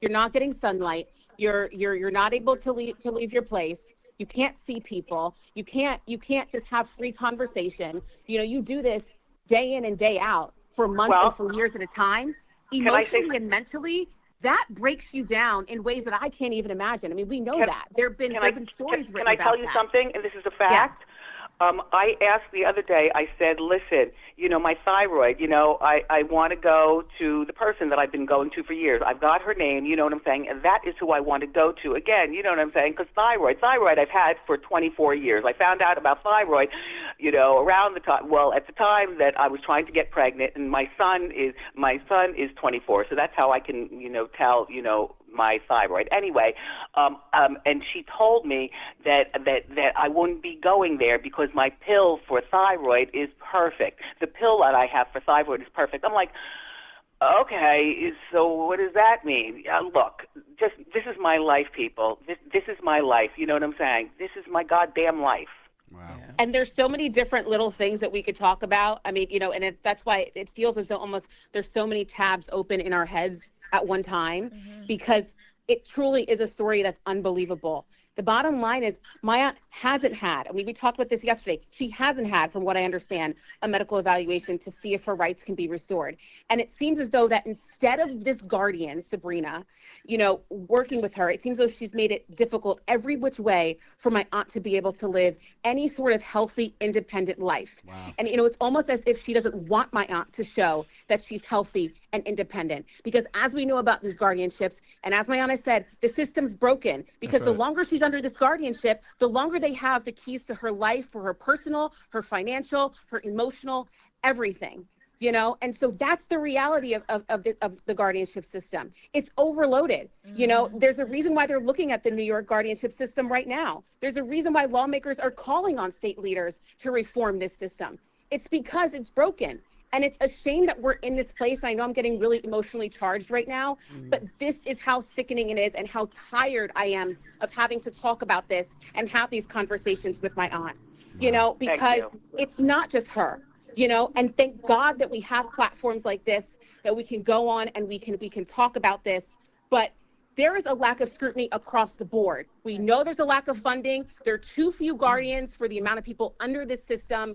You're not getting sunlight. You're not able to leave your place. You can't see people. You can't just have free conversation. You do this day in and day out for months and Well, for years at a time, can I say emotionally and mentally. That breaks you down in ways that I can't even imagine. I mean, we know can, that. There've been stories can written I tell about you that. something? And this is a Yeah. fact. I asked the other day, I said, listen, my thyroid, I want to go to the person that I've been going to for years. I've got her name, you know what I'm saying? And that is who I want to go to. Again, you know what I'm saying? Because thyroid I've had for 24 years. I found out about thyroid, around the time, well, at the time that I was trying to get pregnant, and my son is 24. So that's how I can, tell, my thyroid. Anyway, and she told me that I wouldn't be going there because my pill for thyroid is perfect. The pill that I have for thyroid is perfect. I'm like, okay, so what does that mean? Look, this is my life, people. This is my life. You know what I'm saying? This is my goddamn life. Wow. Yeah. And there's so many different little things that we could talk about. I mean, and that's why it feels as though almost there's so many tabs open in our heads at one time, because it truly is a story that's unbelievable. The bottom line is my aunt hasn't had, I mean, we talked about this yesterday, she hasn't had, from what I understand, a medical evaluation to see if her rights can be restored. And it seems as though that instead of this guardian, Sabrina, working with her, it seems as though she's made it difficult every which way for my aunt to be able to live any sort of healthy, independent life. Wow. And, it's almost as if she doesn't want my aunt to show that she's healthy and independent. Because as we know about these guardianships, and as my aunt has said, the system's broken. Because the right. longer she's under this guardianship, the longer they have the keys to her life, for her personal, her financial, her emotional, everything. And so that's the reality of the guardianship system. It's overloaded. There's a reason why they're looking at the New York guardianship system right now. There's a reason why lawmakers are calling on state leaders to reform this system. It's because it's broken. And it's a shame that we're in this place. I know I'm getting really emotionally charged right now, but this is how sickening it is and how tired I am of having to talk about this and have these conversations with my aunt, because it's not just her, and thank God that we have platforms like this that we can go on and we can talk about this. But there is a lack of scrutiny across the board. We know there's a lack of funding. There are too few guardians for the amount of people under this system.